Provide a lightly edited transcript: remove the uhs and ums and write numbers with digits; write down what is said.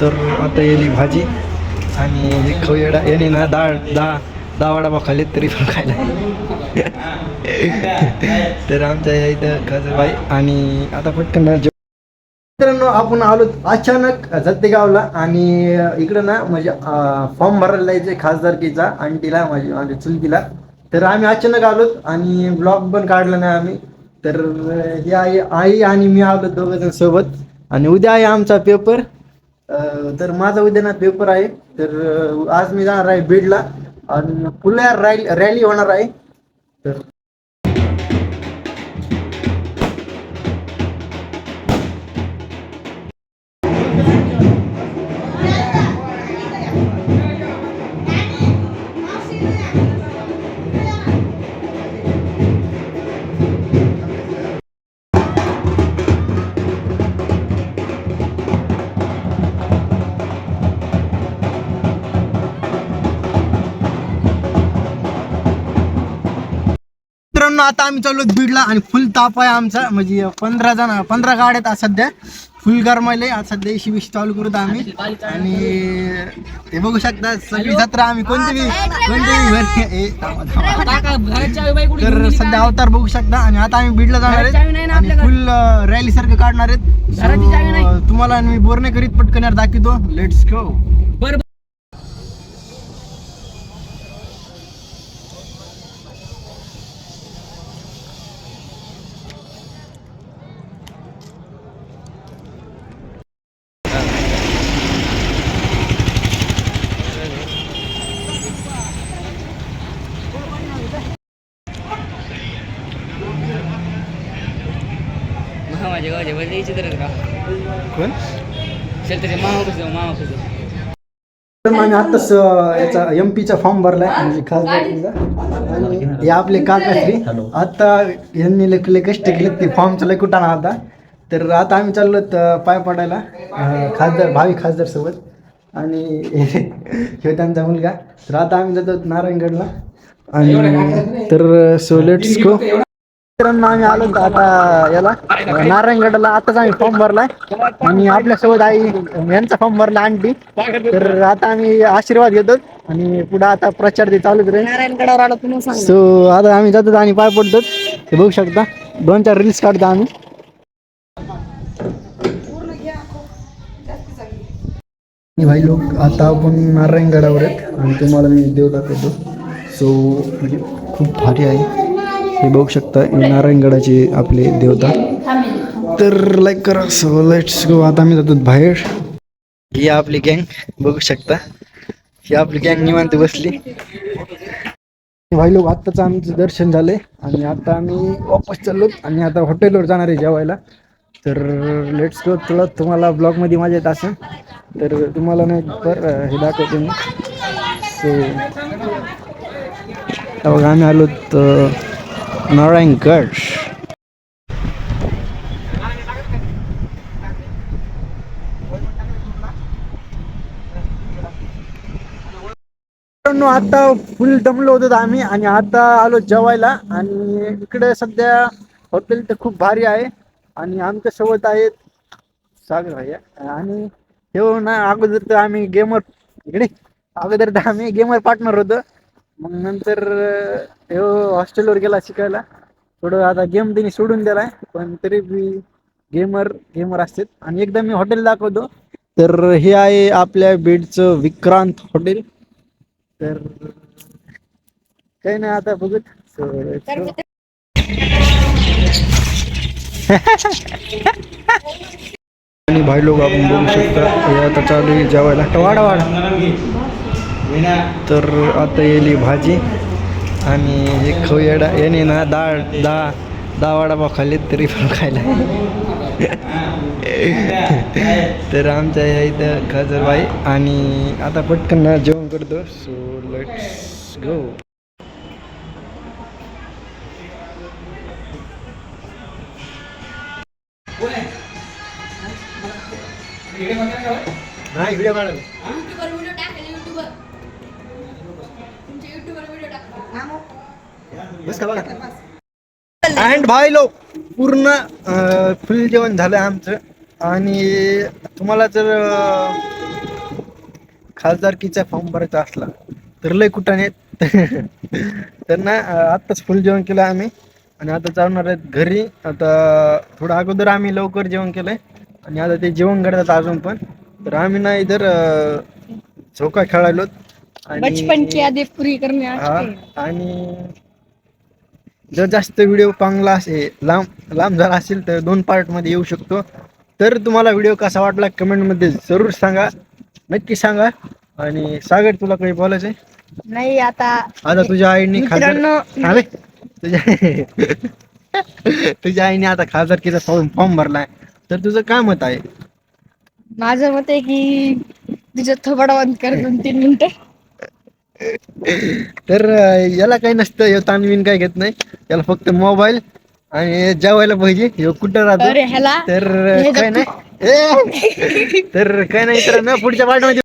तर आता येली भाजी आणि खवयडा याने ना दहा वडापाव खाल्ले तरी पण खायला. तर आमच्या या इथं खासबाई आणि आता पटकन ना मित्रांनो आपण आलो अचानक जत्तेगावला आणि इकडं ना म्हणजे फॉर्म भरायला जायचं खासदारकीचा आंटीला माझ्या चुलतीला. तर आम्ही अचानक आलो आणि ब्लॉग पण काढला नाही आम्ही. तर ही आई आणि मी आलो दोघं जण सोबत आणि उद्या आहे आमचा पेपर. तर माझा उद्या ना पेपर आहे. तर आज मी जाणार आहे बीडला आणि पुण्या रॅली होणार आहे. तर मित्रांनो आता आम्ही चाललो बीडला आणि फुल ताप आहे आमचा म्हणजे 15 गाड्या आहेत सध्या फुल गरमायले. आज सध्या एशी चालू करूत आम्ही आणि ते बघू शकता सगळी जत्रा आम्ही कोणती तर सध्या अवतार बघू शकता आणि आता आम्ही बीडला जाणार आहेत आणि फुल रॅली सारखं काढणार आहेत. तुम्हाला मी बोर नाही करीत पटकन दाखवतो. Let's go. माझ्या गावाच्या वडील चित्र का कोण शेतरी मामा तर आम्ही आत्ताच याचा MP चा फॉर्म भरलाय म्हणजे खासदारकीचा आणि हे आपले काकाश्री आता यांनी लय कष्ट केले ते फॉर्मचं लय कुठाना आता. तर आता आम्ही चाललो पाय पडायला भावी खासदार सोबत आणि हे त्यांचा मुलगा. तर आता आम्ही जातो नारायणगडला आणि तर सो लेट्स गो. मित्रांनो आम्ही आलो आता याला नारायणगडला. आताच आम्ही फॉर्म भरलाय आणि आपल्यासोबत आई यांचा फॉर्म भरला आंटी. तर आता आम्ही आशीर्वाद घेतो आणि पुढे आता प्रचार ते चालूच राहील. नारायणगडावर आलो तुम्ही सो आता आम्ही जातो आणि पाय पडतो. ते बघू शकता 2-4 रील्स काढतो आम्ही. भाई लोक आता आपण नारायणगडावर आहेत आणि तुम्हाला मी देव दाखवतो. सो म्हणजे खूप भारी आहे. हे बघू शकता नारायणगडाचे आपले देवता. तर लाईक करा. So let's go. आता आम्ही जातो बाहेर. ही आपली गँग बघू शकता. ही आपली गँग निवांत बसली. भाई लोक आत्ताच आमचं दर्शन झालंय आणि आता आम्ही वापस चाललो आणि आता हॉटेलवर जाणार आहे जेवायला. तर लेट्स गो. तुम्हाला ब्लॉगमध्ये मजा येत असेल तर तुम्हाला नाही हे दाखवतो मी. सो बघा आम्ही आलो नारायणगड. आता फुल दमलो होतो आम्ही आणि आता आलो जेवायला आणि इकडे सध्या हॉटेल तर खूप भारी आहे आणि आमच्या सोबत आहेत सागर भैया आणि हे ना अगोदर तर आम्ही गेमर पार्टनर होतो. मग नंतर हॉस्टेलवर गेला शिकायला थोडं. आता गेम त्यांनी सोडून दिलाय पण तरी बी गेमर असतात. आणि एकदा मी हॉटेल दाखवतो. तर हे आहे आपल्या बीडचं विक्रांत हॉटेल. तर काही नाही आता बघत. आणि भाई लोक आपण बघू शकता हे आता चालू आहे जेवायला वाढ. तर आता येईल भाजी आणि हे खवयडा याने ना दहा वडापाव खाल्ले तरी पण खायला. तर आमच्या या इथं खासबाई आणि आता पटकन जेवण करतो. So let's go. अँड भाई लोक पूर्ण फुल जेवण झालं आमचं आणि तुम्हाला जर खासदारकीचा फॉर्म भरायचा असला तर लय कुठाने तर ना आत्ताच फुल जेवण केलं आम्ही आणि आता जाणार आहेत घरी. आता थोडं अगोदर आम्ही लवकर जेवण केलंय आणि आता ते जेवण करतात अजून पण. तर आम्ही ना इधर झोका खेळायलो बचपन की यादें पूरी करने आ हा. चुके हैं. आणि जर जास्त व्हिडिओ चांगला असेल लांब झाला असेल तर 2 पार्ट मध्ये येऊ शकतो. तर तुम्हाला व्हिडिओ कसा वाटला कमेंट मध्ये जरूर सांगा, नक्की सांगा. आणि सागर तुला काही बोलायचंय? नाही आता तुझ्या आईने मित्रांनो तुझ्या आईने आता खासदारकीचा फॉर्म भरलाय तर तुझं काय मत आहे? माझं मत आहे की तुझं थोबाड बंद कर 2-3 मिनिटं. तर याला काही नसतं, ह्यो ताणवीन काय घेत नाही, याला फक्त मोबाईल आणि जेवायला पाहिजे. ह्यो कुठं राहतो अरे ह्याला तर हे काय नाही तर काय नाही तर पुढच्या पार्ट मध्ये